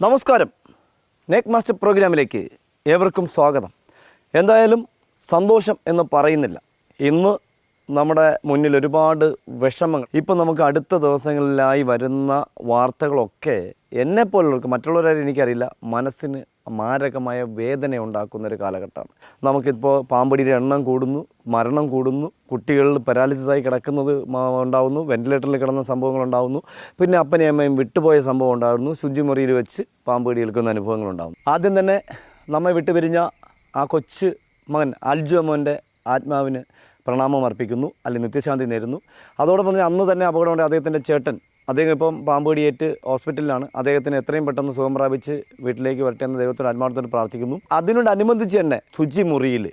നമസ്കാരം. നേക്ക് മാസ്റ്റർ പ്രോഗ്രാമിലേക്ക് ഏവർക്കും സ്വാഗതം. എന്തായാലും സന്തോഷം എന്ന് പറയുന്നില്ല. ഇന്ന് നമ്മുടെ മുന്നിൽ ഒരുപാട് വിഷമങ്ങൾ, ഇപ്പം നമുക്ക് അടുത്ത ദിവസങ്ങളിലായി വരുന്ന വാർത്തകളൊക്കെ എന്നെപ്പോലുള്ളവർക്ക്, മറ്റുള്ളവരാരും എനിക്കറിയില്ല, മനസ്സിന് മാരകമായ വേദന ഉണ്ടാക്കുന്നൊരു കാലഘട്ടമാണ്. നമുക്കിപ്പോൾ പാമ്പടിയുടെ എണ്ണം കൂടുന്നു, മരണം കൂടുന്നു, കുട്ടികളിൽ പാരാലിസിസായി കിടക്കുന്നത് ഉണ്ടാകുന്നു, വെൻറ്റിലേറ്ററിൽ കിടന്ന സംഭവങ്ങൾ ഉണ്ടാകുന്നു, പിന്നെ അപ്പനെയും അമ്മയും വിട്ടുപോയ സംഭവം ഉണ്ടാകുന്നു, ശുചിമുറിയിൽ വെച്ച് പാമ്പടി ഏൽക്കുന്ന അനുഭവങ്ങളുണ്ടാകുന്നു. ആദ്യം തന്നെ നമ്മെ വിട്ടുപിരിഞ്ഞ ആ കൊച്ചു മകൻ അൽജോ മോൻ്റെ ആത്മാവിന് പ്രണാമം അർപ്പിക്കുന്നു, അല്ലെങ്കിൽ നിത്യശാന്തി നേരുന്നു. അതോടൊപ്പം തന്നെ അന്ന് തന്നെ അപകടമുണ്ട് അദ്ദേഹത്തിൻ്റെ ചേട്ടൻ, അദ്ദേഹം ഇപ്പം പാമ്പ് കടിയേറ്റ് ഹോസ്പിറ്റലിലാണ്. അദ്ദേഹത്തിന് എത്രയും പെട്ടെന്ന് സുഖം പ്രാപിച്ച് വീട്ടിലേക്ക് വരട്ടെ എന്ന് ദൈവത്തോട് ആത്മാർത്ഥത്തോട് പ്രാർത്ഥിക്കുന്നു. അതിനോടനുബന്ധിച്ച് തന്നെ ശുചിമുറിയിൽ,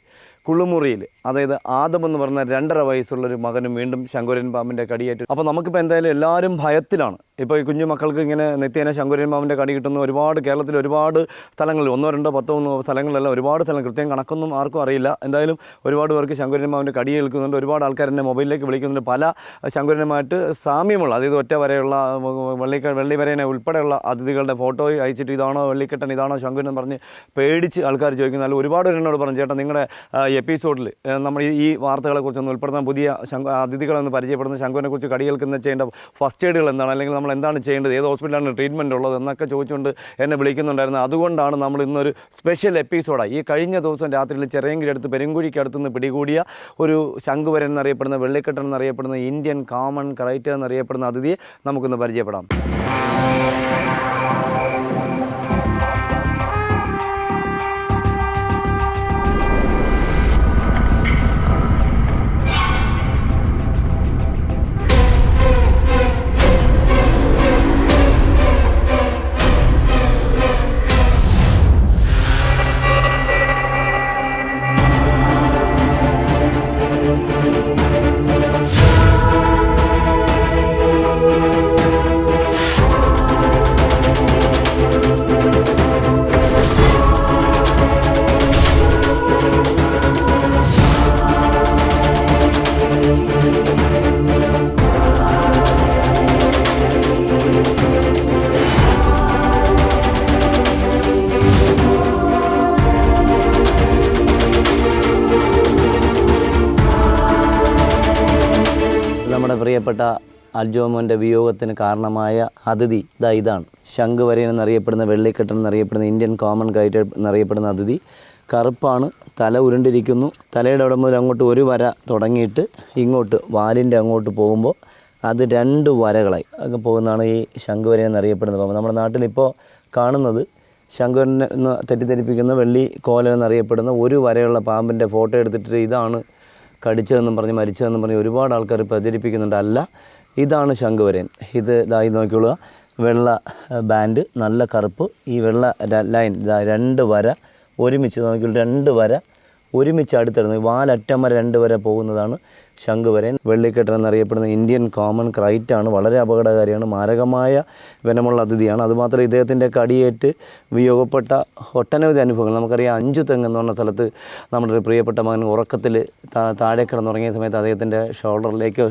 കുളിമുറിയിൽ, അതായത് ആദം എന്ന് പറഞ്ഞ 2.5 വയസ്സുള്ളൊരു മകനും വീണ്ടും ശങ്കുരൻ പാമ്പിൻ്റെ കടിയേറ്റു. അപ്പോൾ നമുക്കിപ്പോൾ എന്തായാലും എല്ലാവരും ഭയത്തിലാണ്. ഇപ്പോൾ ഈ കുഞ്ഞു മക്കൾക്ക് ഇങ്ങനെ നിത്യേന ശങ്കുരൻ പാമ്പിൻ്റെ കടി കിട്ടുന്ന ഒരുപാട്, കേരളത്തിൽ ഒരുപാട് സ്ഥലങ്ങളിൽ, 1, 2, 10, 3 സ്ഥലങ്ങളിലെല്ലാം ഒരുപാട് സ്ഥലം, കൃത്യം കണക്കൊന്നും ആർക്കും അറിയില്ല. എന്തായാലും ഒരുപാട് പേർക്ക് ശങ്കുരൻ പാമ്പിൻ്റെ കടി കേൾക്കുന്നുണ്ട്. ഒരുപാട് ആൾക്കാർ എന്നെ മൊബൈലിലേക്ക് വിളിക്കുന്നുണ്ട്. പല ശങ്കുരനുമായിട്ട് സാമ്യമുള്ള, അതായത് ഒറ്റ വരെയുള്ള വെള്ളിവരേനെ ഉൾപ്പെടെയുള്ള അതിഥികളുടെ ഫോട്ടോ അയച്ചിട്ട് ഇതാണോ വെള്ളിക്കെട്ടൻ, ഇതാണോ ശങ്കുരൻ എന്ന് പറഞ്ഞ് പേടിച്ച് ആൾക്കാർ ചോദിക്കുന്ന. ഒരുപാട് എന്നോട് പറഞ്ഞു, ചേട്ടാ നിങ്ങളുടെ എപ്പിസോഡിൽ നമ്മൾ ഈ വാർത്തകളെക്കുറിച്ചൊന്ന് ഉൾപ്പെടുത്താൻ, പുതിയ അതിഥികളെന്ന് പരിചയപ്പെടുന്ന ശങ്കുവിനെക്കുറിച്ച് കടി കേൾക്കുന്ന ചെയ്യേണ്ട ഫസ്റ്റ് എയ്ഡുകൾ എന്താണ്, അല്ലെങ്കിൽ നമ്മൾ എന്താണ് ചെയ്യേണ്ടത്, ഏത് ഹോസ്പിറ്റലാണ് ട്രീറ്റ്മെൻറ്റ് ഉള്ളത് എന്നൊക്കെ ചോദിച്ചുകൊണ്ട് എന്നെ വിളിക്കുന്നുണ്ടായിരുന്നു. അതുകൊണ്ടാണ് നമ്മൾ ഇന്നൊരു സ്പെഷ്യൽ എപ്പിസോഡായി. ഈ കഴിഞ്ഞ ദിവസം രാത്രിയിൽ ചെറിയങ്കിലടുത്ത് പെരുങ്കുഴിക്കടുത്തുനിന്ന് പിടികൂടിയ ഒരു ശങ്കുവരൻ എന്നറിയപ്പെടുന്ന, വെള്ളിക്കെട്ടൻ എന്നറിയപ്പെടുന്ന, ഇന്ത്യൻ കോമൺ ക്രൈറ്റ് എന്നറിയപ്പെടുന്ന അതിഥിയെ നമുക്കൊന്ന് പരിചയപ്പെടാം. നമ്മുടെ പ്രിയപ്പെട്ട അൽജോ മോൻ്റെ വിയോഗത്തിന് കാരണമായ അതിഥി ഇതാണ്. ശംഖുവരയൻ എന്നറിയപ്പെടുന്ന, വെള്ളിക്കെട്ടൻ എന്നറിയപ്പെടുന്ന, ഇന്ത്യൻ കോമൺ ക്രൈറ്റ് എന്നറിയപ്പെടുന്ന അതിഥി. കറുപ്പാണ്, തല ഉരുണ്ടിരിക്കുന്നു. തലയുടെ അവിടെ മുതൽ അങ്ങോട്ട് ഒരു വര തുടങ്ങിയിട്ട് ഇങ്ങോട്ട് വാലിൻ്റെ അങ്ങോട്ട് പോകുമ്പോൾ അത് 2 വരകളായി ഒക്കെ പോകുന്നതാണ് ഈ ശംഖുവരയൻ എന്നറിയപ്പെടുന്നത്. അപ്പോൾ നമ്മുടെ നാട്ടിലിപ്പോൾ കാണുന്നത് ശംഖുവരൻ എന്ന് തെറ്റിദ്ധരിപ്പിക്കുന്ന വെള്ളി കോലൻ എന്നറിയപ്പെടുന്ന ഒരു വരയുള്ള പാമ്പിൻ്റെ ഫോട്ടോ എടുത്തിട്ട് ഇതാണ് കടിച്ചതെന്നും പറഞ്ഞ് മരിച്ചതെന്നും പറഞ്ഞ് ഒരുപാട് ആൾക്കാർ പ്രചരിപ്പിക്കുന്നുണ്ട്. അല്ല, ഇതാണ് ശംഖുവരയൻ. ഇത് ഇതായി നോക്കിക്കൊള്ളുക, വെള്ള ബാൻഡ്, നല്ല കറുപ്പ്, ഈ വെള്ള ലൈൻ, 2 വര ഒരുമിച്ച് നോക്കിയുള്ള 2 വര ഒരുമിച്ച് അടുത്തിടുന്നത്, വാലറ്റം വരെ 2 വര പോകുന്നതാണ് ശംഖുവരയൻ. വെള്ളിക്കെട്ടൻ എന്നറിയപ്പെടുന്ന ഇന്ത്യൻ കോമൺ ക്രൈറ്റ് ആണ്. വളരെ അപകടകാരിയാണ്, മാരകമായ വനമുള്ള അതിഥിയാണ്. അതുമാത്രം ഇദ്ദേഹത്തിൻ്റെ കടിയേറ്റ് വിയോഗപ്പെട്ട ഒട്ടനവധി അനുഭവങ്ങൾ നമുക്കറിയാം. 5 തെങ്ങ് എന്ന് പറഞ്ഞ സ്ഥലത്ത് നമ്മുടെ ഒരു പ്രിയപ്പെട്ട മകൻ ഉറക്കത്തിൽ താഴെ കിടന്നുറങ്ങിയ സമയത്ത് അദ്ദേഹത്തിൻ്റെ ഷോൾഡറിലേക്കോ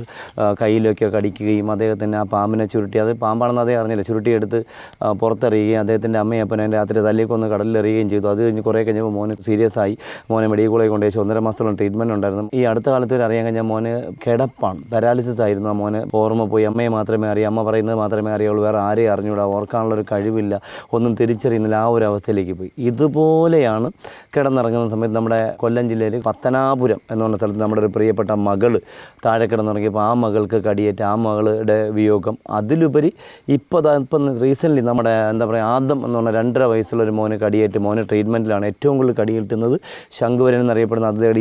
കയ്യിലേക്കോ കടിക്കുകയും അദ്ദേഹത്തിന് ആ പാമ്പിനെ ചുരുട്ടി, അത് പാമ്പാണെന്ന് അദ്ദേഹം അറിഞ്ഞില്ല, ചുരുട്ടിയെടുത്ത് പുറത്തെറിയുകയും അദ്ദേഹത്തിൻ്റെ അമ്മയും അപ്പനും രാത്രി തല്ലിക്കൊന്ന് കടലിലെറിയുകയും ചെയ്തു. അത് കഴിഞ്ഞ് കുറേ കഴിഞ്ഞപ്പോൾ മോന് സീരിയസ് ആയി. മോനെ മെഡിക്കൽ കോളേജിൽ കൊണ്ടുപോയി 1.5 മാസത്തോളം ട്രീറ്റ്മെൻറ്റ് ഉണ്ടായിരുന്നു. ഈ അടുത്ത കാലത്ത് വരെ അറിയാൻ കഴിഞ്ഞാൽ മോന് കിടപ്പാണ്, പാരാലിസിസ് ആയിരുന്നു. ആ മോന് ഓർമ്മ പോയി. അമ്മയെ മാത്രമേ അറിയൂ, അമ്മ പറയുന്നത് മാത്രമേ അറിയുള്ളൂ, വേറെ ആരെയും അറിഞ്ഞൂടാ, ഓർക്കാനുള്ളൊരു കഴിവില്ല, ഒന്നും തിരിച്ചറിയുന്നില്ല, ആ ഒരു അവസ്ഥയിലേക്ക് പോയി. ഇതുപോലെയാണ് കിടന്നിറങ്ങുന്ന സമയത്ത് നമ്മുടെ കൊല്ലം ജില്ലയിൽ പത്തനാപുരം എന്ന് പറഞ്ഞ സ്ഥലത്ത് നമ്മുടെ ഒരു പ്രിയപ്പെട്ട മകള് താഴെ കിടന്നിറങ്ങിയപ്പോൾ ആ മകൾക്ക് കടിയേറ്റ്, ആ മകളുടെ വിയോഗം. അതിലുപരി ഇപ്പം റീസെൻ്റ്ലി നമ്മുടെ ആദം എന്ന് പറഞ്ഞ 2.5 വയസ്സുള്ളൊരു മോന് കടിയേറ്റ്, മോന് ട്രീറ്റ്മെൻറ്റിലാണ്. ഏറ്റവും കൂടുതൽ കടിയേറ്റുന്നത് ശംഖുവരൻ എന്നറിയപ്പെടുന്ന അദ്ദേഹം.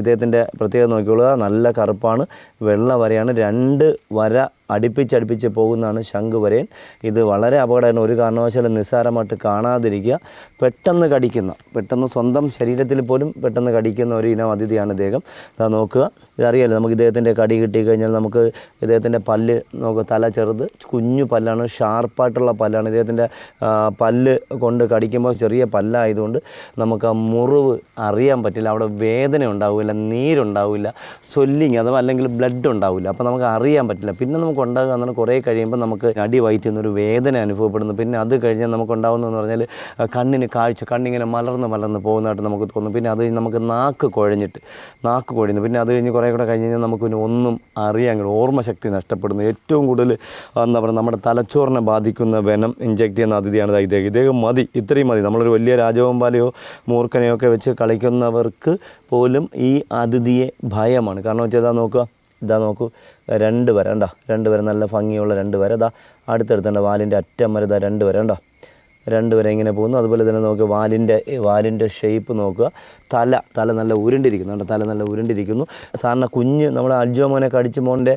ഇദ്ദേഹത്തിൻ്റെ പ്രത്യേകത നോക്കിക്കൊള്ളുക, നല്ല കറുപ്പാണ്, വെള്ള വരയാണ്, 2 വര അടുപ്പിച്ചടുപ്പിച്ച് പോകുന്നതാണ് ശംഖുവരയൻ. ഇത് വളരെ അപകടമാണ്. ഒരു കാരണവശാലും നിസ്സാരമായിട്ട് കാണാതിരിക്കുക. പെട്ടെന്ന് കടിക്കുന്ന, പെട്ടെന്ന് സ്വന്തം ശരീരത്തിൽ പോലും പെട്ടെന്ന് കടിക്കുന്ന ഒരു ഇനം അതിഥിയാണ് ഇദ്ദേഹം. അതാ നോക്കുക, ഇതറിയാലോ, നമുക്ക് ഇദ്ദേഹത്തിൻ്റെ കടി കിട്ടിക്കഴിഞ്ഞാൽ നമുക്ക് ഇദ്ദേഹത്തിൻ്റെ പല്ല് നോക്കുക, തല ചെറുത് കുഞ്ഞു പല്ലാണ്, ഷാർപ്പായിട്ടുള്ള പല്ലാണ്. ഇദ്ദേഹത്തിൻ്റെ പല്ല് കൊണ്ട് കടിക്കുമ്പോൾ ചെറിയ പല്ലായതുകൊണ്ട് നമുക്ക് ആ മുറിവ് അറിയാൻ പറ്റില്ല, അവിടെ വേദന ഉണ്ടാവില്ല, നീരുണ്ടാവില്ല, സ്വെല്ലിങ് അഥവാ അല്ലെങ്കിൽ ബ്ലഡ് ഉണ്ടാവില്ല. അപ്പോൾ നമുക്ക് അറിയാൻ പറ്റില്ല. പിന്നെ നമുക്ക് ഉണ്ടാകുക എന്ന് പറഞ്ഞാൽ കുറേ കഴിയുമ്പോൾ നമുക്ക് അടി വയറ്റിൽ നിന്നൊരു വേദന അനുഭവപ്പെടുന്നു. പിന്നെ അത് കഴിഞ്ഞാൽ നമുക്ക് ഉണ്ടാകുന്നതെന്ന് പറഞ്ഞാൽ കണ്ണിന് കാഴ്ച, കണ്ണിങ്ങനെ മലർന്ന് പോകുന്നതായിട്ട് നമുക്ക് തോന്നും. പിന്നെ അത് കഴിഞ്ഞ് നമുക്ക് നാക്ക് കുഴയുന്നു. പിന്നെ അത് കഴിഞ്ഞ് കുറേ കൂടെ കഴിഞ്ഞ് കഴിഞ്ഞാൽ നമുക്ക് പിന്നെ ഒന്നും അറിയാൻ ഓർമ്മശക്തി നഷ്ടപ്പെടുന്നു. ഏറ്റവും കൂടുതൽ എന്താ പറയുക നമ്മുടെ തലച്ചോറിനെ ബാധിക്കുന്ന വെനം ഇഞ്ചെക്ട് ചെയ്യുന്ന അതിഥിയാണ് ഇദ്ദേഹം. ഇത്രയും മതി. നമ്മളൊരു വലിയ രാജവെമ്പാലയോ മൂർഖനെയോ ഒക്കെ വെച്ച് കളിക്കുന്നവർക്ക് പോലും ഈ അതിഥിയെ ഭയമാണ്. കാരണം വെച്ചാൽ ഇതാ നോക്കൂ 2 വര ഉണ്ടോ, 2 വര നല്ല ഭംഗിയുള്ള 2 വര. ഇതാ അടുത്തടുത്തുണ്ട് വാലിൻ്റെ അറ്റം വരെ ഇതാ 2 വര ഉണ്ടോ, 2 വര ഇങ്ങനെ പോകുന്നു. അതുപോലെ തന്നെ നോക്കുക വാലിൻ്റെ ഷേപ്പ് നോക്കുക. തല നല്ല ഉരുണ്ടിരിക്കുന്നു. തല നല്ല ഉരുണ്ടിരിക്കുന്നു. സാധാരണ കുഞ്ഞ് നമ്മുടെ അൽജോമോനെ കടിച്ച് മോൻ്റെ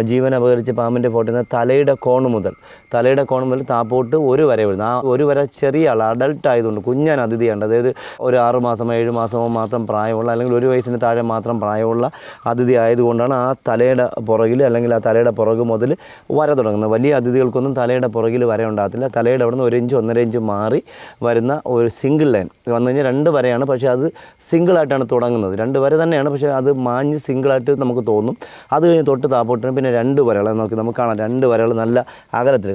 ജീവൻ അപകരിച്ച് പാമ്പിൻ്റെ ഫോട്ടോ തലയുടെ കോണ് മുതൽ താപ്പോട്ട് 1 വര വരുന്നു. ആ 1 വര ചെറിയ ആൾ അഡൾട്ട് ആയതുകൊണ്ട് കുഞ്ഞാൻ അതിഥിയാണ്. അതായത് ഒരു 6 മാസമോ 7 മാസമോ മാത്രം പ്രായമുള്ള അല്ലെങ്കിൽ 1 വയസ്സിന് താഴെ മാത്രം പ്രായമുള്ള അതിഥി ആയതുകൊണ്ടാണ് ആ തലയുടെ പുറകിൽ അല്ലെങ്കിൽ ആ തലയുടെ പുറക് മുതൽ വര തുടങ്ങുന്നത്. വലിയ അതിഥികൾക്കൊന്നും തലയുടെ പുറകിൽ വര ഉണ്ടാകത്തില്ല. തലയുടെ അവിടെ നിന്ന് 1 ഇഞ്ച് 1.5 ഇഞ്ച് മാറി വരുന്ന ഒരു സിംഗിൾ ലൈൻ വന്നു കഴിഞ്ഞാൽ 2 വരയാണ്. പക്ഷേ അത് സിംഗിളായിട്ടാണ് തുടങ്ങുന്നത്. 2 വര തന്നെയാണ്, പക്ഷേ അത് മാഞ്ഞ് സിംഗിളായിട്ട് നമുക്ക് തോന്നും. അത് കഴിഞ്ഞ് തൊട്ട് താപ്പോട്ടിന് പിന്നെ 2 വരകൾ നമുക്ക് കാണാം. 2 വരകൾ നല്ല അകലത്തിൽ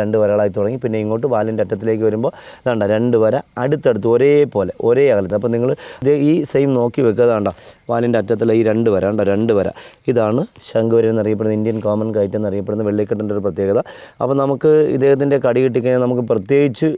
2 വരകളായി തുടങ്ങി. പിന്നെ ഇങ്ങോട്ട് വാലിൻ്റെ അറ്റത്തിലേക്ക് വരുമ്പോൾ 2 വര അടുത്തടുത്ത് ഒരേ അകലത്തിൽ. അപ്പോൾ നിങ്ങൾ ഈ സെയിം നോക്കി വെക്കുക. വാലിൻ്റെ അറ്റത്തിലെ ഈ 2 വര 2 വര ഇതാണ് ശംഖുവരയൻ എന്നറിയപ്പെടുന്ന ഇന്ത്യൻ കോമൺ കൈറ്റ് എന്നറിയപ്പെടുന്ന വെള്ളിക്കെട്ടിൻ്റെ ഒരു പ്രത്യേകത. അപ്പോൾ നമുക്ക് ഇദ്ദേഹത്തിൻ്റെ കടി കിട്ടിക്കഴിഞ്ഞാൽ നമുക്ക് പ്രത്യേകിച്ച്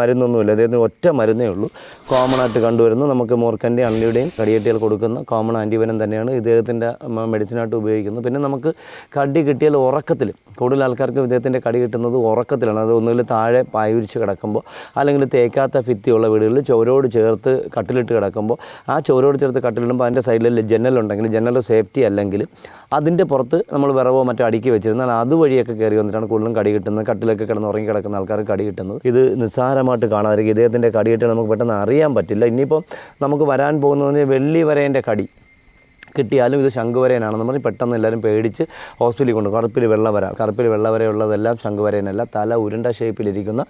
മരുന്നൊന്നുമില്ല. ഇദ്ദേഹത്തിന് ഒറ്റ മരുന്നേ ഉള്ളൂ. കോമൺ ആയിട്ട് കണ്ടുവരുന്നു നമുക്ക് മൂർഖൻ്റെ അള്ളിയുടെയും കടിയേറ്റിയാൽ കൊടുക്കുന്ന കോമൺ ആൻറ്റിവെനം തന്നെയാണ് ഇദ്ദേഹത്തിൻ്റെ മെഡിസിനായിട്ട് ഉപയോഗിക്കുന്നത്. പിന്നെ നമുക്ക് കടി കിട്ടിയാൽ ഉറക്കത്തിൽ, കൂടുതൽ ആൾക്കാർക്ക് ഇദ്ദേഹത്തിൻ്റെ കടി കിട്ടുന്നത് ഉറക്കത്തിലാണ്. അത് ഒന്നുകിൽ താഴെ പായുരിച്ച് കിടക്കുമ്പോൾ അല്ലെങ്കിൽ തേക്കാത്ത ഭിത്തിയുള്ള വീടുകളിൽ ചുവരോട് ചേർത്ത് കട്ടിലിട്ട് കിടക്കുമ്പോൾ ആ ചുവരോട് ചേർത്ത് കട്ടിലിടുമ്പോൾ അതിൻ്റെ സൈഡിൽ ജനലുണ്ടെങ്കിൽ ജനൽ സേഫ്റ്റി അല്ലെങ്കിൽ അതിൻ്റെ പുറത്ത് നമ്മൾ വിറവോ മറ്റോ അടുക്കി വെച്ചിരുന്നാൽ അതുവഴിയൊക്കെ കയറി വന്നിട്ടാണ് കൂടുതലും കടി കിട്ടുന്നത്. കട്ടിലൊക്കെ കിടന്ന് ഉറങ്ങി കിടക്കുന്ന ആൾക്കാർക്ക് കടി കിട്ടുന്നത്. ഇത് നിസ്സാരമായിട്ട് കാണാതിരിക്കും. ഇദ്ദേഹത്തിൻ്റെ കടി കിട്ടിയാൽ നമുക്ക് പെട്ടെന്ന് അറിയാൻ പറ്റില്ല. ഇനിയിപ്പോൾ നമുക്ക് വരാൻ പോകുന്നതെന്ന് വെള്ളി വരേൻ്റെ കടി കിട്ടിയാലും ഇത് ശംഖുവരയനാണെന്ന് പറഞ്ഞ് പെട്ടെന്ന് എല്ലാവരും പേടിച്ച് ഹോസ്പിറ്റലിൽ കൊണ്ട് കറുപ്പിൽ വെള്ളവരയുള്ളതെല്ലാം ശംഖുവരയനല്ല. തല ഉരുണ്ട ഷേപ്പിലിരിക്കുന്ന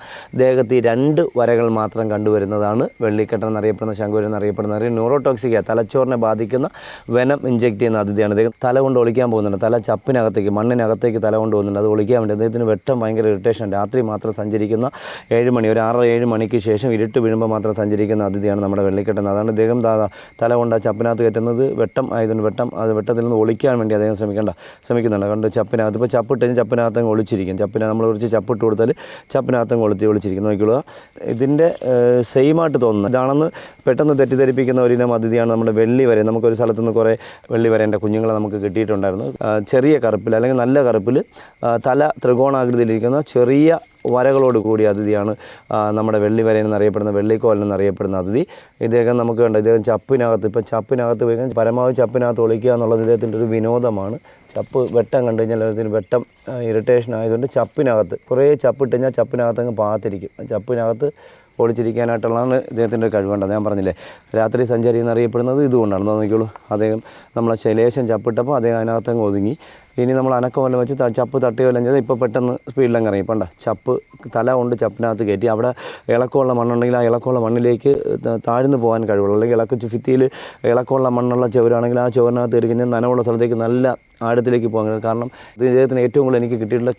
ദേഹത്ത് ഈ 2 വരകൾ മാത്രം കണ്ടുവരുന്നതാണ് വെള്ളിക്കെട്ടൻ എന്നറിയപ്പെടുന്ന ശംഖുവരയൻ എന്നറിയപ്പെടുന്ന ന്യൂറോടോക്സിക്ക തലച്ചോറിനെ ബാധിക്കുന്ന വെനം ഇഞ്ചെക്ട് ചെയ്യുന്ന അതിഥിയാണ്. അദ്ദേഹം തല കൊണ്ട് ഒളിക്കാൻ പോകുന്നുണ്ട്. തല ചപ്പിനകത്തേക്ക് മണ്ണിനകത്തേക്ക് തല കൊണ്ട് പോകുന്നുണ്ട്. അത് ഒളിക്കാൻ വേണ്ടി അദ്ദേഹത്തിന് വെട്ടം ഭയങ്കര ഇറിറ്റേഷൻ. രാത്രി മാത്രം സഞ്ചരിക്കുന്ന 7 മണി ഒരു 6-7 മണിക്ക് ശേഷം ഇരുട്ട് വീഴുമ്പോൾ മാത്രം സഞ്ചരിക്കുന്ന അതിഥിയാണ് നമ്മുടെ വെള്ളിക്കെട്ടൻ. അതാണ് ഇദ്ദേഹം തല കൊണ്ട് ആ ചപ്പിനകത്ത് കയറ്റുന്നത്. വെട്ടം ആയതുകൊണ്ട് വെട്ടത്തിൽ നിന്ന് ഒളിക്കാൻ വേണ്ടി അദ്ദേഹം ശ്രമിക്കുന്നുണ്ട്. കണ്ട് ചപ്പിനകത്ത് ഇപ്പോൾ ചപ്പിട്ട് ചപ്പിനകത്തങ്ങ് ഒളിച്ചിരിക്കും. നമ്മൾ കുറച്ച് ചപ്പിട്ട് കൊടുത്താൽ ചപ്പിനകത്തങ്ങ് ഒളിച്ചിരിക്കും. നോക്കിക്കൊള്ളുക. ഇതിൻ്റെ സെയിമായിട്ട് തോന്നുന്നത് ഇതാണെന്ന് പെട്ടെന്ന് തെറ്റിദ്ധരിപ്പിക്കുന്ന ഒരിനം അതിഥിയാണ് നമ്മുടെ വെള്ളി വര. നമുക്കൊരു സ്ഥലത്തു നിന്ന് കുറേ വെള്ളി വരേൻ്റെ കുഞ്ഞുങ്ങളെ നമുക്ക് കിട്ടിയിട്ടുണ്ടായിരുന്നു. ചെറിയ കറുപ്പിൽ അല്ലെങ്കിൽ നല്ല കറുപ്പിൽ തല ത്രികോണാകൃതിയിലിരിക്കുന്ന ചെറിയ വരകളോട് കൂടിയ അതിഥിയാണ് നമ്മുടെ വെള്ളി വരയൻ എന്നറിയപ്പെടുന്ന വെള്ളിക്കോലൻ എന്നറിയപ്പെടുന്ന അതിഥി. ഇദ്ദേഹം നമുക്ക് കണ്ട ഇദ്ദേഹം ചപ്പിനകത്ത് പോയി പരമാവധി ചപ്പിനകത്ത് ഒളിക്കുക എന്നുള്ളത് ഇദ്ദേഹത്തിൻ്റെ ഒരു വിനോദമാണ്. ചപ്പ് വെട്ടം കണ്ടു കഴിഞ്ഞാൽ അദ്ദേഹത്തിന് വെട്ടം ഇറിറ്റേഷൻ ആയതുകൊണ്ട് ചപ്പിനകത്ത് കുറേ ചപ്പിട്ട് കഴിഞ്ഞാൽ ചപ്പിനകത്ത് അങ്ങ് പാത്തിരിക്കും. ചപ്പിനകത്ത് ഒളിച്ചിരിക്കാനായിട്ടുള്ളതാണ് ഇദ്ദേഹത്തിൻ്റെ കഴിവുണ്ട്. ഞാൻ പറഞ്ഞില്ലേ രാത്രി സഞ്ചാരി എന്നറിയപ്പെടുന്നത് ഇതുകൊണ്ടാണ്. നോക്കിക്കോളൂ. അദ്ദേഹം നമ്മളെ ശൈലേശം ചപ്പിട്ടപ്പോൾ അദ്ദേഹം അതിനകത്തങ്ങ് ഒതുങ്ങി. ഇനി നമ്മൾ അനക്കമല്ല വെച്ച് ചപ്പ് തട്ടുകയോ ചെയ്താൽ ഇപ്പോൾ പെട്ടെന്ന് സ്പീഡിലങ്ങ് ഇറങ്ങി. പണ്ട ചപ്പ് തല കൊണ്ട് ചപ്പിനകത്ത് കയറ്റി അവിടെ ഇളക്കമുള്ള മണ്ണുണ്ടെങ്കിൽ ആ ഇളക്കമുള്ള മണ്ണിലേക്ക് താഴ്ന്നു പോകാൻ കഴിവുള്ളൂ. അല്ലെങ്കിൽ ഭിത്തിയിൽ ഇളക്കമുള്ള മണ്ണുള്ള ചുവരാണെങ്കിൽ ആ ചുവരിനകത്ത് ഇരിക്കുന്ന നനവുള്ള സ്ഥലത്തേക്ക് നല്ല ആഴത്തിലേക്ക് പോകാൻ കഴിയും. കാരണം ഇദ്ദേഹത്തിന് ഏറ്റവും കൂടുതൽ എനിക്ക് കിട്ടിയിട്ടുള്ള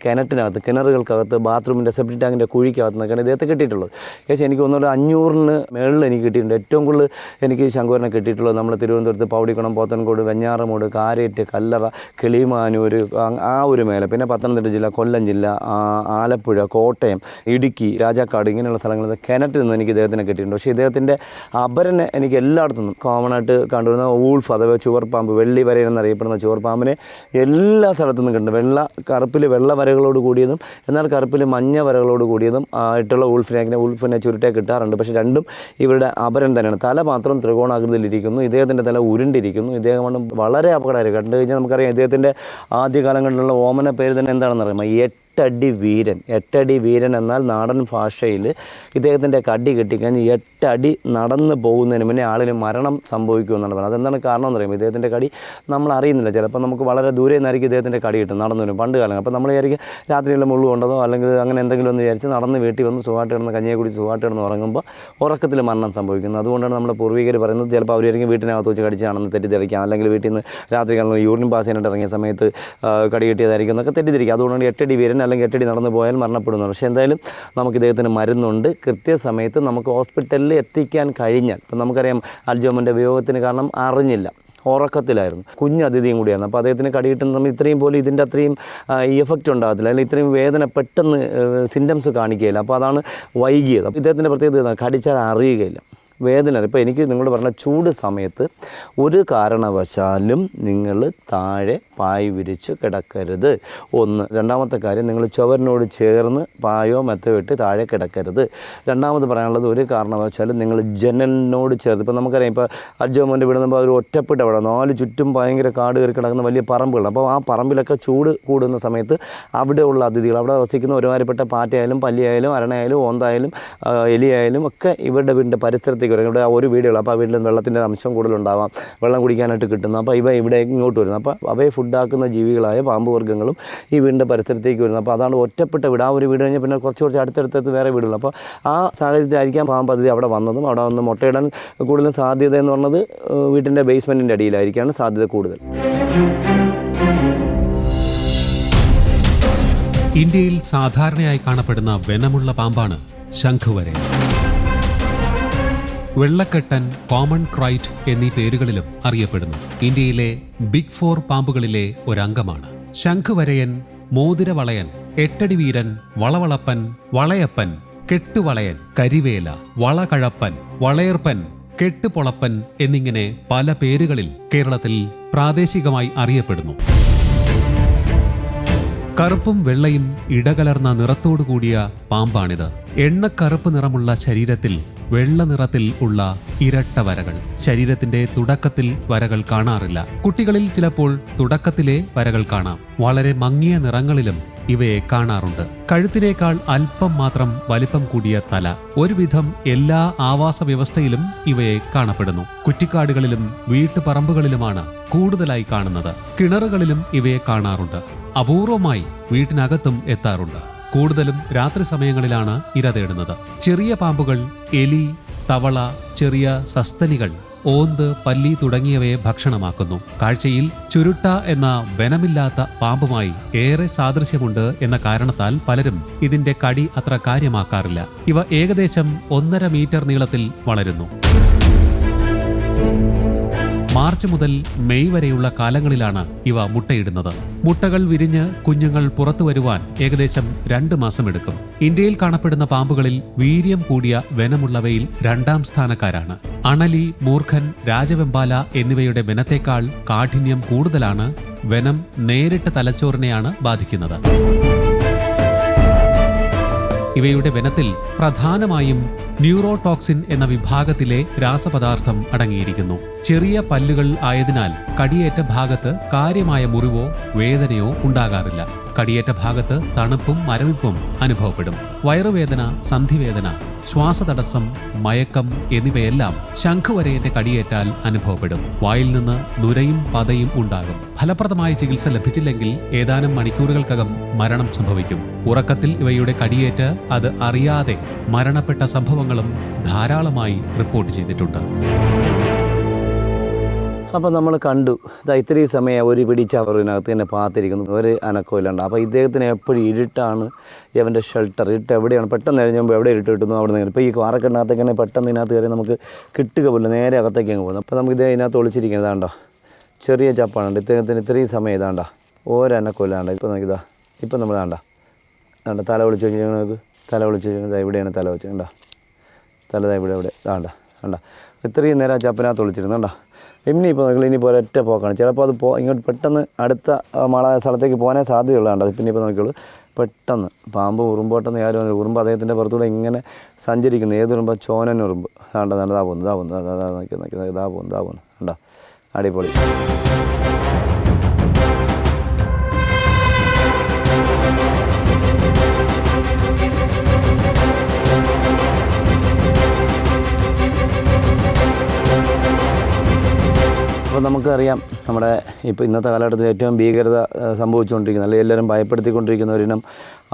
കിണറുകൾക്കകത്ത് ബാത്റൂമിൻ്റെ സെപ്റ്റിക് ടാങ്കിൻ്റെ കുഴിക്കകത്ത് നിന്നൊക്കെയാണ് ഇദ്ദേഹത്തെ കിട്ടിയിട്ടുള്ളത്. ഏകദേശം എനിക്ക് ഒന്നുകൂടെ 500-ന് മേളിൽ എനിക്ക് കിട്ടിയിട്ടുണ്ട്. ഏറ്റവും കൂടുതൽ എനിക്ക് ശംഖുവരനെ കിട്ടിയിട്ടുള്ളത് നമ്മൾ തിരുവനന്തപുരത്ത് പൗടിക്കുളം, പോത്തൻകോട്, വെഞ്ഞാറമൂട്, കാരേറ്റ്, കല്ലറ, കിളിമാനൂർ ആ ഒരു മേലെ, പിന്നെ പത്തനംതിട്ട ജില്ല, കൊല്ലം ജില്ല, ആലപ്പുഴ, കോട്ടയം, ഇടുക്കി, രാജാക്കാട് ഇങ്ങനെയുള്ള സ്ഥലങ്ങളിൽ കിണറ്റിൽ നിന്ന് എനിക്ക് ഇദ്ദേഹത്തിനെ കിട്ടിയിട്ടുണ്ട്. പക്ഷേ ഇദ്ദേഹത്തിൻ്റെ അപരനെ എനിക്ക് എല്ലായിടത്തുനിന്നും കോമണായിട്ട് കണ്ടുവരുന്ന ഊൾഫ് അഥവാ ചുവർപ്പാമ്പ്, വെള്ളി വരയൻ എന്നറിയപ്പെടുന്ന ചുവർപ്പാമ്പിനെ എല്ലാ സ്ഥലത്തുനിന്നും കിട്ടുന്നുണ്ട്. കറുപ്പിൽ വെള്ള വരകളോട് കൂടിയതും എന്നാൽ കറുപ്പിൽ മഞ്ഞ വരകളോട് കൂടിയതും ആയിട്ടുള്ള ഊൾഫിനെ ചുരുട്ടെ കിട്ടാറുണ്ട്. പക്ഷേ രണ്ടും ഇവരുടെ അപരൻ തന്നെയാണ്. തല മാത്രം ത്രികോണാകൃതിയിലിരിക്കുന്നു. ഇദ്ദേഹത്തിൻ്റെ തല ഉരുണ്ടിരിക്കുന്നു. ഇദ്ദേഹമാണ് വളരെ അപകടകരം. കണ്ടു കഴിഞ്ഞാൽ നമുക്കറിയാം ഇദ്ദേഹത്തിൻ്റെ ആദ്യകാലങ്ങളിലുള്ള ഓമന പേര് തന്നെ എന്താണെന്ന് അറിയാമോ? 8 അടി വീരൻ എന്നാൽ നാടൻ ഭാഷയിൽ ഇദ്ദേഹത്തിൻ്റെ കടി കിട്ടിക്കഴിഞ്ഞ് 8 അടി നടന്ന് പോകുന്നതിന് മുന്നേ ആളിന് മരണം സംഭവിക്കുമെന്നാണ് പറയുന്നത്. അതെന്താണ് കാരണം എന്ന് പറയുമ്പോൾ ഇദ്ദേഹത്തിൻ്റെ കടി നമ്മൾ അറിയുന്നില്ല. ചിലപ്പോൾ നമുക്ക് വളരെ വളരെ ദൂരെ നിന്നായിരിക്കും ഇദ്ദേഹത്തിൻ്റെ കടി കിട്ടും നടന്നു വരും പണ്ട് കാലം. അപ്പോൾ നമ്മൾ വിചാരിക്കും രാത്രിയുള്ള മുള്ളു കൊണ്ടതോ അല്ലെങ്കിൽ അങ്ങനെ എന്തെങ്കിലും ഒന്ന് വിചാരിച്ച് നടന്ന് വീട്ടിൽ വന്ന് സുഖമായിട്ട് കിടന്ന് കഞ്ഞിയെ കുടിച്ച് സുഖമായിട്ട് കിടന്ന് ഉറങ്ങുമ്പോൾ ഉറക്കത്തിൽ മരണം സംഭവിക്കുന്നത്. അതുകൊണ്ടാണ് നമ്മുടെ പൂർവികർ പറയുന്നത് ചിലപ്പോൾ അവരായിരിക്കും വീട്ടിനകത്ത് വെച്ച് കടിച്ചാണെന്ന് തെറ്റിദ്ധരിക്കാം, അല്ലെങ്കിൽ വീട്ടിൽ നിന്ന് രാത്രി കാലം യൂറിൻ പാസ് ചെയ്യാനായിട്ട് ഇറങ്ങിയ സമയത്ത് കടി കിട്ടിയതായിരിക്കും എന്നൊക്കെ തെറ്റിദ്ധരിക്കുക. അതുകൊണ്ടാണ് 8 അടി വീരൻ അല്ലെങ്കിൽ 8 അടി നടന്നു പോയാൽ മരണപ്പെടുന്നത്. പക്ഷേ എന്തായാലും നമുക്ക് ഇദ്ദേഹത്തിന് മരുന്നുണ്ട്. കൃത്യസമയത്ത് നമുക്ക് ഹോസ്പിറ്റലിൽ എത്തിക്കാൻ കഴിഞ്ഞാൽ, ഇപ്പം നമുക്കറിയാം അൽജോമൻ്റെ വിയോഗത്തിന് കാരണം അറിഞ്ഞില്ല, ഉറക്കത്തിലായിരുന്നു, കുഞ്ഞതിഥിയും കൂടിയായിരുന്നു. അപ്പോൾ അദ്ദേഹത്തിന് കടി കിട്ടുന്ന സമയം ഇത്രയും പോലും ഇതിൻ്റെ അത്രയും ഈ എഫക്റ്റ് ഉണ്ടാകത്തില്ല, അല്ലെങ്കിൽ ഇത്രയും വേദന പെട്ടെന്ന് സിംറ്റംസ് കാണിക്കുകയില്ല. അപ്പോൾ അതാണ് വൈകിയത്. അപ്പോൾ ഇദ്ദേഹത്തിൻ്റെ പ്രത്യേകത കടിച്ചാൽ അറിയുകയില്ല, വേദന. ഇപ്പോൾ എനിക്ക് നിങ്ങളോട് പറഞ്ഞ ചൂട് സമയത്ത് ഒരു കാരണവശാലും നിങ്ങൾ താഴെ പായ് വിരിച്ച് കിടക്കരുത്. ഒന്ന്. രണ്ടാമത്തെ കാര്യം, നിങ്ങൾ ചുവരിനോട് ചേർന്ന് പായോ മെത്തയോ ഇട്ട് താഴെ കിടക്കരുത്. രണ്ടാമത് പറയാനുള്ളത്, ഒരു കാരണവശാലും നിങ്ങൾ ജനലിനോട് ചേർത്ത്, ഇപ്പോൾ നമുക്കറിയാം ഇപ്പോൾ അൽജോമോൻ്റെ വിടുമ്പോൾ ഒരു ഒറ്റപ്പെട്ട അവിടെ 4 ചുറ്റും ഭയങ്കര കാട് കയറി കിടക്കുന്ന വലിയ പറമ്പുകൾ. അപ്പോൾ ആ പറമ്പിലൊക്കെ ചൂട് കൂടുന്ന സമയത്ത് അവിടെയുള്ള അതിഥികൾ, അവിടെ വസിക്കുന്ന ഒരുമാതിരിപ്പെട്ട പാറ്റയായാലും പല്ലിയായാലും അരണയായാലും ഓന്തായാലും എലിയായാലും ഒക്കെ ഇവരുടെ വീടിൻ്റെ പരിസരത്തേക്ക് വരും. ഇവിടെ ഒരു വീടുകൾ, അപ്പോൾ ആ വീട്ടിൽ വെള്ളത്തിൻ്റെ അംശം കൂടുതലുണ്ടാവാം, വെള്ളം കുടിക്കാനായിട്ട് കിട്ടുന്നു. അപ്പോൾ ഇവ ഇവിടെ ഇങ്ങോട്ട് വരുന്നു. അപ്പോൾ അവയെ ഫുഡാക്കുന്ന ജീവികളായ പാമ്പ് വർഗ്ഗങ്ങളും ഈ വീടിൻ്റെ പരിസരത്തേക്ക് വരുന്നു. അപ്പോൾ അതാണ് ഒറ്റപ്പെട്ട വീട്. ആ ഒരു വീട് കഴിഞ്ഞാൽ പിന്നെ കുറച്ച് അടുത്തടുത്ത് വേറെ വീടുകൾ. അപ്പോൾ ആ സാഹചര്യത്തിലായിരിക്കാം പാമ്പ് അതിഥി അവിടെ വന്നതും. അവിടെ വന്ന് മുട്ടയിടാൻ കൂടുതലും സാധ്യത എന്ന് പറഞ്ഞത് വീട്ടിൻ്റെ ബേസ്മെൻറ്റിൻ്റെ അടിയിലായിരിക്കാണ് സാധ്യത കൂടുതൽ. ഇന്ത്യയിൽ സാധാരണയായി കാണപ്പെടുന്ന വെനമുള്ള പാമ്പാണ് ശംഖുവരയൻ. വെള്ളക്കെട്ടൻ, കോമൺ ക്രൈറ്റ് എന്നീ പേരുകളിലും അറിയപ്പെടുന്നു. ഇന്ത്യയിലെ ബിഗ് 4 പാമ്പുകളിലെ ഒരംഗമാണ് ശംഖുവരയൻ. മോതിരവളയൻ, 8 അടി വീരൻ, വളവളപ്പൻ, വളയപ്പൻ, കെട്ടുവളയൻ, കരിവേല, വളകഴപ്പൻ, വളയർപ്പൻ, കെട്ടുപൊളപ്പൻ എന്നിങ്ങനെ പല പേരുകളിൽ കേരളത്തിൽ പ്രാദേശികമായി അറിയപ്പെടുന്നു. കറുപ്പും വെള്ളയും ഇടകലർന്ന നിറത്തോടുകൂടിയ പാമ്പാണിത്. എണ്ണക്കറുപ്പ് നിറമുള്ള ശരീരത്തിൽ വെള്ള നിറത്തിൽ ഉള്ള ഇരട്ട വരകൾ. ശരീരത്തിന്റെ തുടക്കത്തിൽ വരകൾ കാണാറില്ല. കുട്ടികളിൽ ചിലപ്പോൾ തുടക്കത്തിലെ വരകൾ കാണാം. വളരെ മങ്ങിയ നിറങ്ങളിലും ഇവയെ കാണാറുണ്ട്. കഴുത്തിനേക്കാൾ അല്പം മാത്രം വലിപ്പം കൂടിയ തല. ഒരുവിധം എല്ലാ ആവാസ വ്യവസ്ഥയിലും ഇവയെ കാണപ്പെടുന്നു. കുറ്റിക്കാടുകളിലും വീട്ടുപറമ്പുകളിലുമാണ് കൂടുതലായി കാണുന്നത്. കിണറുകളിലും ഇവയെ കാണാറുണ്ട്. അപൂർവമായി വീട്ടിനകത്തും എത്താറുണ്ട്. കൂടുതലും രാത്രി സമയങ്ങളിലാണ് ഇര തേടുന്നത്. ചെറിയ പാമ്പുകൾ, എലി, തവള, ചെറിയ സസ്തനികൾ, ഓന്ത്, പല്ലി തുടങ്ങിയവയെ ഭക്ഷണമാക്കുന്നു. കാഴ്ചയിൽ ചുരുട്ട എന്ന വെനമില്ലാത്ത പാമ്പുമായി ഏറെ സാദൃശ്യമുണ്ട് എന്ന കാരണത്താൽ പലരും ഇതിന്റെ കടി അത്ര കാര്യമാക്കാറില്ല. ഇവ ഏകദേശം 1.5 മീറ്റർ നീളത്തിൽ വളരുന്നു. മാർച്ച് മുതൽ മെയ് വരെയുള്ള കാലങ്ങളിലാണ് ഇവ മുട്ടയിടുന്നത്. മുട്ടകൾ വിരിഞ്ഞ് കുഞ്ഞുങ്ങൾ പുറത്തു വരുവാൻ ഏകദേശം 2 മാസം എടുക്കും. ഇന്ത്യയിൽ കാണപ്പെടുന്ന പാമ്പുകളിൽ വീര്യം കൂടിയ വെനമുള്ളവയിൽ 2ാം സ്ഥാനക്കാരാണ്. അണലി, മൂർഖൻ, രാജവെമ്പാല എന്നിവയുടെ വെനത്തേക്കാൾ കാഠിന്യം കൂടുതലാണ്. വെനം നേരിട്ട് തലച്ചോറിനെയാണ് ബാധിക്കുന്നത്. ഇവയുടെ വെനത്തിൽ പ്രധാനമായും ന്യൂറോടോക്സിൻ എന്ന വിഭാഗത്തിലെ രാസപദാർത്ഥം അടങ്ങിയിരിക്കുന്നു. ചെറിയ പല്ലുകൾ ആയതിനാൽ കടിയേറ്റ ഭാഗത്ത് കാര്യമായ മുറിവോ വേദനയോ ഉണ്ടാകാറില്ല. കടിയേറ്റ ഭാഗത്ത് തണുപ്പും മരവിപ്പും അനുഭവപ്പെടും. വയറുവേദന, സന്ധിവേദന, ശ്വാസതടസ്സം, മയക്കം എന്നിവയെല്ലാം ശംഖുവരയന്റെ കടിയേറ്റാൽ അനുഭവപ്പെടും. വായിൽ നിന്ന് നുരയും പതയും ഉണ്ടാകും. ഫലപ്രദമായ ചികിത്സ ലഭിച്ചില്ലെങ്കിൽ ഏതാനും മണിക്കൂറുകൾക്കകം മരണം സംഭവിക്കും. ഉറക്കത്തിൽ ഇവയുടെ കടിയേറ്റ് അത് അറിയാതെ മരണപ്പെട്ട സംഭവങ്ങളും ധാരാളമായി റിപ്പോർട്ട് ചെയ്തിട്ടുണ്ട്. അപ്പോൾ നമ്മൾ കണ്ടു, ഇത്രയും സമയം ഒരു പിടിച്ചവറിനകത്ത് തന്നെ പാത്തിരിക്കുന്നു, ഒരു അനക്കമില്ലാണ്ട്. അപ്പോൾ ഇദ്ദേഹത്തിന് എപ്പോഴും ഇരുട്ടാണ് ഇവൻ്റെ ഷെൽട്ടർ. ഇരുട്ട് എവിടെയാണ് പെട്ടെന്ന് കഴിഞ്ഞുമ്പോൾ എവിടെ ഇരുട്ട് കിട്ടുന്നു അവിടെ നിന്ന്. ഇപ്പോൾ ഈ വാറക്കെണ്ണകത്തേക്കാണെങ്കിൽ പെട്ടെന്ന് ഇതിനകത്ത് കയറി നമുക്ക് കിട്ടുക പോലും, നേരെ അകത്തേക്ക് അങ്ങ് പോകുന്നു. അപ്പോൾ നമുക്ക് ഇതേ ഇതിനകത്ത് ഒളിച്ചിരിക്കുന്നത് ഇതാണ്ടോ, ചെറിയ ചപ്പാണ്. ഇദ്ദേഹത്തിന് ഇത്രയും സമയം ഇതാണ്ട ഒരനക്കമില്ലാണ്ട്. ഇപ്പോൾ നോക്കിയതാ, ഇപ്പം നമ്മൾ വേണ്ട തല ഒളിച്ച് വെച്ചാൽ നമുക്ക് തല ഒളിച്ച് വെച്ചാൽ എവിടെയാണ് തല വെച്ച് കണ്ടോ, തല ഇവിടെ വേണ്ട വേണ്ട. ഇത്രയും നേരം ആ ചപ്പനകത്ത് ഒളിച്ചിരുന്നു കണ്ടോ. ഇനിയിപ്പോൾ നോക്കില്ല, ഇനിയിപ്പോൾ ഒരൊറ്റ പോക്കാണ്. ചിലപ്പോൾ അത് ഇങ്ങോട്ട് പെട്ടെന്ന് അടുത്ത സ്ഥലത്തേക്ക് പോകാനേ സാധ്യതയുള്ളതാണ്. പിന്നെ ഇപ്പോൾ നോക്കിയുള്ളൂ, പെട്ടെന്ന് പാമ്പ് ഉറുമ്പോട്ടെന്ന് ആരും ഉറുമ്പ് അദ്ദേഹത്തിൻ്റെ പുറത്തൂടെ ഇങ്ങനെ സഞ്ചരിക്കുന്നു. ഏത് ഉറുമ്പ്? ചോനൻ ഉറുമ്പ്. ഇതാ പോകുന്നു കണ്ടോ, അടിപൊളി. അപ്പോൾ നമുക്കറിയാം നമ്മുടെ ഇപ്പോൾ ഇന്നത്തെ കാലഘട്ടത്തിൽ ഏറ്റവും ഭീകരത സംഭവിച്ചുകൊണ്ടിരിക്കുന്ന അല്ലെങ്കിൽ എല്ലാവരും ഭയപ്പെടുത്തിക്കൊണ്ടിരിക്കുന്ന ഒരിനം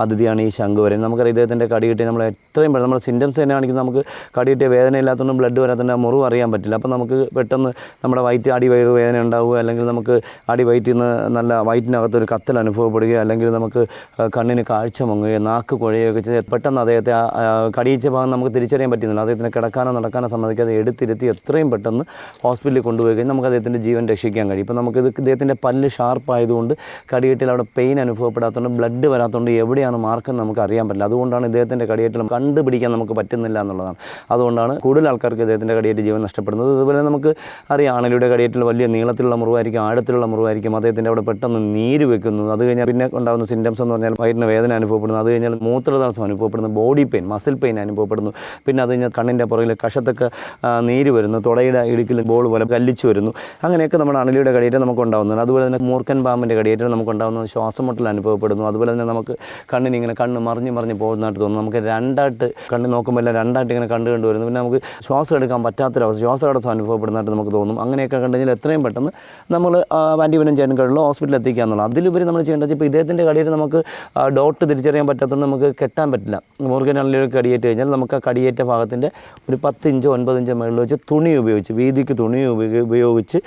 അതിഥിയാണ് ഈ ശംഖുവരയൻ. നമുക്കറിയാം ഇദ്ദേഹത്തിൻ്റെ കടി കിട്ടി നമ്മൾ എത്രയും പെട്ടെന്ന് നമ്മുടെ സിംറ്റംസ് തന്നെ കാണിക്കുന്നത് നമുക്ക് കടി കിട്ടിയ വേദന ഇല്ലാത്തതുകൊണ്ട് ബ്ലഡ് വരാത്തതിൻ്റെ മുറിവ് അറിയാൻ പറ്റില്ല. അപ്പോൾ നമുക്ക് പെട്ടെന്ന് നമ്മുടെ വയറ്റ് അടിവയറ് വേദന ഉണ്ടാവുക, അല്ലെങ്കിൽ നമുക്ക് അടിവയറ്റിൽ നിന്ന് നല്ല വയറ്റിനകത്തൊരു കത്തൽ അനുഭവപ്പെടുകയോ, അല്ലെങ്കിൽ നമുക്ക് കണ്ണിന് കാഴ്ച മങ്ങുകയോ നാക്ക് കുഴയുകയൊക്കെ ചെയ്ത് പെട്ടെന്ന് അദ്ദേഹത്തെ കടിയിച്ച ഭാഗം നമുക്ക് തിരിച്ചറിയാൻ പറ്റുന്നില്ല. അദ്ദേഹത്തിന് കിടക്കാനോ നടക്കാനോ സമ്മതിക്കാതെ എടുത്തിരുത്തി എത്രയും പെട്ടെന്ന് ഹോസ്പിറ്റലിൽ കൊണ്ടുപോയി കഴിഞ്ഞാൽ നമുക്ക് അദ്ദേഹത്തിൻ്റെ ജീവൻ രക്ഷിക്കാൻ കഴിയും. ഇപ്പോൾ നമുക്കിത് ഇദ്ദേഹത്തിൻ്റെ പല്ല് ഷാർപ്പായതുകൊണ്ട് കടിയേറ്റിൽ അവിടെ പെയിൻ അനുഭവപ്പെടാത്തതുകൊണ്ട് ബ്ലഡ് വരാത്തതുകൊണ്ട് എവിടെയാണ് മാർക്കെന്ന് നമുക്ക് അറിയാൻ പറ്റില്ല. അതുകൊണ്ടാണ് ഇദ്ദേഹത്തിൻ്റെ കടിയേറ്റൽ കണ്ടുപിടിക്കാൻ നമുക്ക് പറ്റുന്നില്ല എന്നുള്ളതാണ്. അതുകൊണ്ടാണ് കൂടുതൽ ആൾക്കാർക്ക് ഇദ്ദേഹത്തിൻ്റെ കടിയേറ്റ് ജീവൻ നഷ്ടപ്പെടുന്നത്. അതുപോലെ നമുക്ക് അറിയാം ആണലിയുടെ കടിയേറ്റിൽ വലിയ നീളത്തിലുള്ള മുറിവായിരിക്കും, ആഴത്തിലുള്ള മുറിവായിരിക്കും. അദ്ദേഹത്തിൻ്റെ അവിടെ പെട്ടെന്ന് നീര് വെക്കുന്നു. അത് കഴിഞ്ഞാൽ പിന്നെ ഉണ്ടാകുന്ന സിംറ്റംസ് എന്ന് പറഞ്ഞാൽ വയറ്റിന് വേദന അനുഭവപ്പെടുന്നു. അത് കഴിഞ്ഞാൽ മൂത്രതടസ്സം അനുഭവപ്പെടുന്നു, ബോഡി പെയിൻ, മസിൽ പെയിൻ അനുഭവപ്പെടുന്നു. പിന്നെ അത് കഴിഞ്ഞാൽ കണ്ണിൻ്റെ പുറകിൽ കഷത്തൊക്കെ നീര് വരുന്നു, തുടയുടെ ഇടുക്കിൽ ബോൾ പോലെ കല്ലിച്ചു വരുന്നു. അങ്ങനെയൊക്കെ നമ്മുടെ അണലിയുടെ കടിയേറ്റം നമുക്ക് ഉണ്ടാകുന്നുണ്ട്. അതുപോലെ തന്നെ മൂർഖൻ പാമ്പിൻ്റെ കടിയേറ്റം നമുക്ക് ഉണ്ടാകുന്നത് ശ്വാസമുട്ടൽ അനുഭവപ്പെടുന്നു. അതുപോലെ തന്നെ നമുക്ക് കണ്ണിനിങ്ങനെ കണ്ണ് മറിഞ്ഞ് പോകുന്നതായിട്ട് തോന്നുന്നു. നമുക്ക് രണ്ടായിട്ട് കണ്ണ് നോക്കുമ്പോൾ എല്ലാം രണ്ടായിട്ട് ഇങ്ങനെ കണ്ടു വരുന്നു. പിന്നെ നമുക്ക് ശ്വാസം എടുക്കാൻ പറ്റാത്തൊരവസ്ഥ, ശ്വാസതടസ്സം അനുഭവപ്പെടുന്നതായിട്ട് നമുക്ക് തോന്നും. അങ്ങനെയൊക്കെ കണ്ടു കഴിഞ്ഞാൽ എത്രയും പെട്ടെന്ന് നമ്മൾ ആൻറ്റിവെനം ചെയ്യാനുള്ള ഹോസ്പിറ്റലിൽ എത്തിക്കുക എന്നുള്ളത്. അതിലുപരി നമ്മൾ ചെയ്യേണ്ടത് ഇപ്പോൾ ഇദ്ദേഹത്തിൻ്റെ കടിയേറ്റ് നമുക്ക് ഡോട്ട് തിരിച്ചറിയാൻ പറ്റാത്തതുകൊണ്ട് നമുക്ക് കെട്ടാൻ പറ്റില്ല. മൂർഖൻ അണലിയുടെ കടിയേറ്റ് കഴിഞ്ഞാൽ നമുക്ക് ആ കടിയേറ്റ ഭാഗത്തിൻ്റെ ഒരു 10 ഇഞ്ചോ 9 ഇഞ്ചോ മുകളിൽ വെച്ച് തുണി ഉപയോഗിച്ച് വീതിക്ക് തുണി ഉപയോഗിച്ച്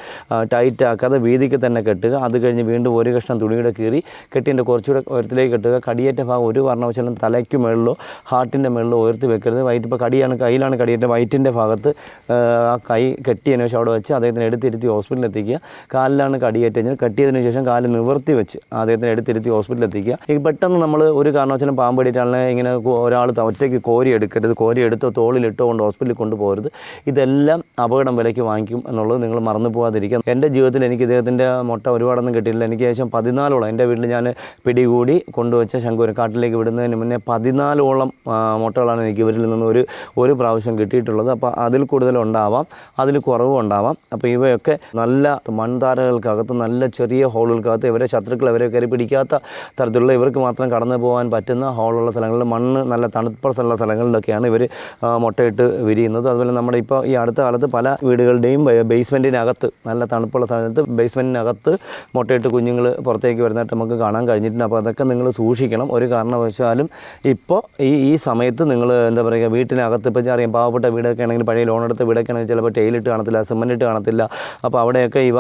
ടൈറ്റ് ആക്കാതെ വീതിക്ക് തന്നെ കെട്ടുക. അത് കഴിഞ്ഞ് വീണ്ടും ഒരു കഷ്ണം തുണിയുടെ കീറി കെട്ടിൻ്റെ കുറച്ചുകൂടെ ഉയരത്തിലേക്ക് കെട്ടുക. കടിയേറ്റ ഭാഗം ഒരു കാരണവശാലും തലയ്ക്ക് മുകളിലോ ഹാർട്ടിൻ്റെ മുകളിലോ ഉയർത്തി വെക്കരുത്. ഇപ്പോൾ കയ്യിലാണ് കടിയേറ്റ വയറ്റിൻ്റെ ഭാഗത്ത് ആ കൈ കെട്ടിയതിനു ശേഷം അവിടെ വെച്ച് അദ്ദേഹത്തിന് എടുത്തിരുത്തി ഹോസ്പിറ്റലിൽ എത്തിക്കുക. കാലിലാണ് കടിയേറ്റ് കഴിഞ്ഞാൽ കെട്ടിയതിനു ശേഷം കാല് നിവർത്തി വെച്ച് അദ്ദേഹത്തിന് എടുത്തിരുത്തി ഹോസ്പിറ്റലിൽ എത്തിക്കുക. ഈ പെട്ടെന്ന് നമ്മൾ ഒരു കാരണവശാലും പാമ്പ് കടിയിട്ടാണെങ്കിൽ ഇങ്ങനെ ഒരാൾ ഒറ്റയ്ക്ക് കോരി എടുക്കരുത്. കോരി എടുത്തോ തോളിലിട്ടോ കൊണ്ട് ഹോസ്പിറ്റലിൽ കൊണ്ടുപോകരുത്. ഇതെല്ലാം അപകടം വിലയ്ക്ക് വാങ്ങിക്കും എന്നുള്ളത് നിങ്ങൾ മറന്നു പോകാതിരിക്കുക. എൻ്റെ ജീവിതത്തിൽ എനിക്ക് ഇദ്ദേഹത്തിൻ്റെ മുട്ട ഒരുപാടൊന്നും കിട്ടിയില്ല. എനിക്ക് ഏകദേശം 14ഓളം എൻ്റെ വീട്ടിൽ ഞാൻ പിടികൂടി കൊണ്ടുവച്ച ശംഖുവരയൻ കാട്ടിലേക്ക് വിടുന്നതിന് മുന്നേ 14ഓളം മുട്ടകളാണ് എനിക്ക് ഇവരിൽ നിന്ന് ഒരു പ്രാവശ്യം കിട്ടിയിട്ടുള്ളത്. അപ്പോൾ അതിൽ കൂടുതലുണ്ടാവാം, അതിൽ കുറവും ഉണ്ടാവാം. അപ്പോൾ ഇവയൊക്കെ നല്ല മൺതാരകൾക്കകത്ത്, നല്ല ചെറിയ ഹോളുകൾക്കകത്ത് ഇവരെ ശത്രുക്കൾ അവരെ കയറി പിടിക്കാത്ത തരത്തിലുള്ള ഇവർക്ക് മാത്രം കടന്നു പോകാൻ പറ്റുന്ന ഹോളുള്ള സ്ഥലങ്ങളിൽ, മണ്ണ് നല്ല തണുപ്പുള്ള സ്ഥലങ്ങളിലൊക്കെയാണ് ഇവർ മുട്ടയിട്ട് വിരിയുന്നത്. അതുപോലെ നമ്മുടെ ഇപ്പോൾ ഈ അടുത്ത കാലത്ത് പല വീടുകളുടെയും ബേസ്മെൻറ്റിനകത്ത്, നല്ല തണുപ്പുള്ള സ്ഥലത്ത് ബേസ്മെൻറ്റിനകത്ത് മുട്ടയിട്ട് കുഞ്ഞുങ്ങൾ പുറത്തേക്ക് വരുന്നതായിട്ട് നമുക്ക് കാണാൻ കഴിഞ്ഞിട്ടുണ്ട്. അപ്പോൾ അതൊക്കെ നിങ്ങൾ സൂക്ഷിക്കണം. ഒരു കാരണവശാലും ഇപ്പോൾ ഈ സമയത്ത് നിങ്ങൾ എന്താ പറയുക, വീട്ടിനകത്ത് ഇപ്പോൾ അറിയാം പാവപ്പെട്ട വീടൊക്കെ ആണെങ്കിൽ, പഴയ ലോൺ എടുത്ത വീടൊക്കെ ആണെങ്കിൽ ചിലപ്പോൾ ടൈലിട്ട് കാണത്തില്ല, സിമൻറ്റ് ഇട്ട് കാണത്തില്ല. അപ്പോൾ അവിടെയൊക്കെ ഇവ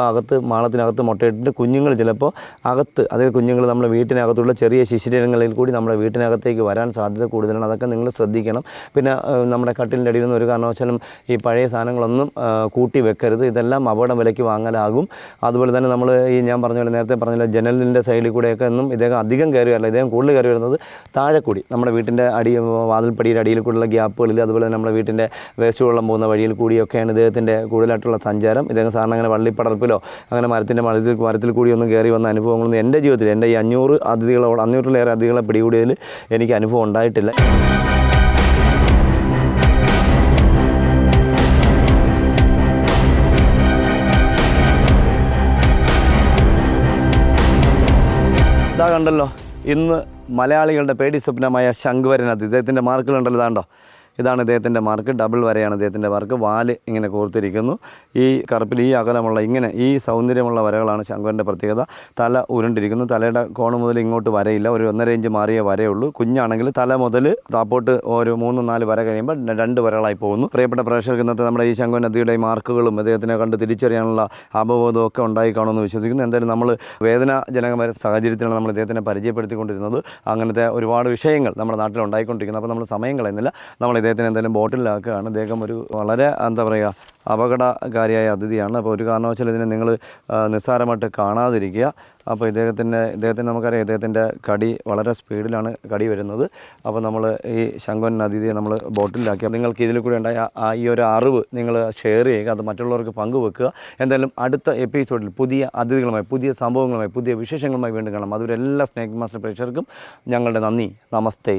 മാളത്തിനകത്ത് മുട്ടയിട്ടിട്ട് കുഞ്ഞുങ്ങൾ ചിലപ്പോൾ അകത്ത്, അതായത് കുഞ്ഞുങ്ങൾ നമ്മുടെ വീട്ടിനകത്തുള്ള ചെറിയ ശിശിരങ്ങളിൽ കൂടി നമ്മുടെ വീട്ടിനകത്തേക്ക് വരാൻ സാധ്യത കൂടുതലാണ്. അതൊക്കെ നിങ്ങൾ ശ്രദ്ധിക്കണം. പിന്നെ നമ്മുടെ കട്ടിലിൻ്റെ അടിയിൽ നിന്ന് ഒരു കാരണവശാലും ഈ പഴയ സാധനങ്ങളൊന്നും കൂട്ടി വെക്കരുത്. ഇതെല്ലാം അപകടം വിലയ്ക്ക് വാങ്ങലാകും. അതുപോലെ തന്നെ നമ്മൾ ഞാൻ പറഞ്ഞ പോലെ നേരത്തെ പറഞ്ഞ ജനലിൻ്റെ സൈഡിൽ കൂടെയൊക്കെ ഒന്നും ഇദ്ദേഹം അധികം കയറി വരില്ല. ഇദ്ദേഹം കൂടുതൽ കയറി വരുന്നത് താഴെ കൂടി, നമ്മുടെ വീട്ടിൻ്റെ വാതിൽപ്പടിയുടെ അടിയിൽ കൂടിയുള്ള ഗ്യാപ്പുകളിൽ, അതുപോലെ തന്നെ നമ്മുടെ വീട്ടിൻ്റെ വേസ്റ്റ് വെള്ളം പോകുന്ന വഴിയിൽ കൂടിയൊക്കെയാണ് ഇദ്ദേഹത്തിൻ്റെ കൂടുതലായിട്ടുള്ള സഞ്ചാരം. ഇദ്ദേഹം സാറിന് അങ്ങനെ വള്ളിപ്പടർപ്പിലോ അങ്ങനെ മരത്തിൽ കൂടിയൊന്നും കയറി വന്ന അനുഭവങ്ങളൊന്നും എൻ്റെ ജീവിതത്തിൽ, എൻ്റെ ഈ 500-ലേറെ അതിഥികളെ പിടികൂടിയതിൽ എനിക്ക് അനുഭവം ഉണ്ടായിട്ടില്ല. ഇതാ കണ്ടല്ലോ, ഇന്ന് മലയാളികളുടെ പേടി സ്വപ്നമായ ശംഖുവരയൻ അതിഥി. ഇദ്ദേഹത്തിൻ്റെ മാർക്കുകളുണ്ടല്ലോ, ഇതാണ്ടോ, ഇതാണ് ഇദ്ദേഹത്തിൻ്റെ മാർക്ക്. ഡബിൾ വരയാണ് ഇദ്ദേഹത്തിൻ്റെ മാർക്ക്. വാല് ഇങ്ങനെ കോർത്തിരിക്കുന്നു. ഈ കറുപ്പിൽ ഈ അകലമുള്ള ഈ സൗന്ദര്യമുള്ള വരകളാണ് ശംഖുവരൻ്റെ പ്രത്യേകത. തല ഉരുണ്ടിരിക്കുന്നു. തലയുടെ കോണ് മുതൽ ഇങ്ങോട്ട് വരയില്ല, ഒരു 1.5 ഇഞ്ച് മാറിയ വരയുള്ളൂ. കുഞ്ഞാണെങ്കിൽ തല മുതൽ താപ്പോട്ട് ഒരു 3-4 വര കഴിയുമ്പോൾ 2 വരകളായി പോകുന്നു. പ്രിയപ്പെട്ട പ്രേക്ഷകർക്ക് ഇന്നത്തെ നമ്മുടെ ഈ ശംഖുവരൻ അതിഥിയുടെ മാർക്കുകളും അദ്ദേഹത്തിനെ കണ്ട് തിരിച്ചറിയാനുള്ള അവബോധമൊക്കെ ഉണ്ടായി കാണുമെന്ന് വിശ്വസിക്കുന്നു. എന്തായാലും നമ്മൾ വേദനാജനകമായ സാഹചര്യത്തിലാണ് നമ്മൾ ഇദ്ദേഹത്തിനെ പരിചയപ്പെടുത്തിക്കൊണ്ടിരുന്നത്. അങ്ങനത്തെ ഒരുപാട് വിഷയങ്ങൾ നമ്മുടെ നാട്ടിൽ ഉണ്ടായിക്കൊണ്ടിരിക്കുന്നത്. അപ്പോൾ നമ്മൾ സമയം കളയുന്നില്ല. നമ്മൾ ഇദ്ദേഹത്തിന് എന്തായാലും ബോട്ടിലാക്കുകയാണ്. അദ്ദേഹം ഒരു വളരെ എന്താ പറയുക അപകടകാരിയായ അതിഥിയാണ്. അപ്പോൾ ഒരു കാരണവശാലും ഇതിനെ നിങ്ങൾ നിസ്സാരമായിട്ട് കാണാതിരിക്കുക. അപ്പോൾ ഇദ്ദേഹത്തിന് നമുക്കറിയാം, ഇദ്ദേഹത്തിൻ്റെ കടി വളരെ സ്പീഡിലാണ് കടി വരുന്നത്. അപ്പോൾ നമ്മൾ ഈ ശംഖുവരൻ അതിഥിയെ നമ്മൾ ബോട്ടിലാക്കി. നിങ്ങൾക്ക് ഇതിൽ കൂടെ ഉണ്ടായ ഈ ഒരു അറിവ് നിങ്ങൾ ഷെയർ ചെയ്യുക, അത് മറ്റുള്ളവർക്ക് പങ്കുവെക്കുക. എന്തായാലും അടുത്ത എപ്പിസോഡിൽ പുതിയ അതിഥികളുമായി, പുതിയ സംഭവങ്ങളുമായി, പുതിയ വിശേഷങ്ങളുമായി വീണ്ടും കാണാം. അതുവരെ എല്ലാ സ്നേക് മാസ്റ്റർ പ്രേക്ഷകർക്കും ഞങ്ങളുടെ നന്ദി. നമസ്തേ.